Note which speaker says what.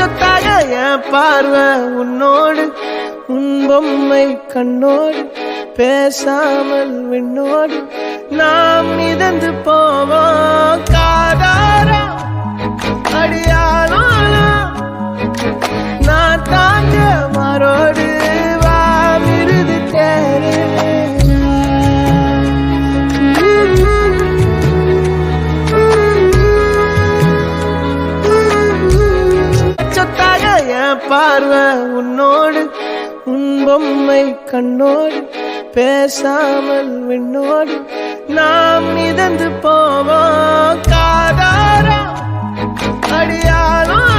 Speaker 1: சொத்தாக என் பார்வை உன்னோடு, உன் பொம்மை கண்ணோடு, பேசாமல் விண்ணோடு நாம் மிதந்து போவோம். காதாரா அடியாலும் நான் தாங்க மாறோடு வா மிருது தேரே. சொத்தாக என் பார்வை உன்னோடு, உன் பொம்மை கண்ணோடு, பேசாமல் விண்ணோடு நாம் மிதந்து போவோம். காதாரா அடியாலும்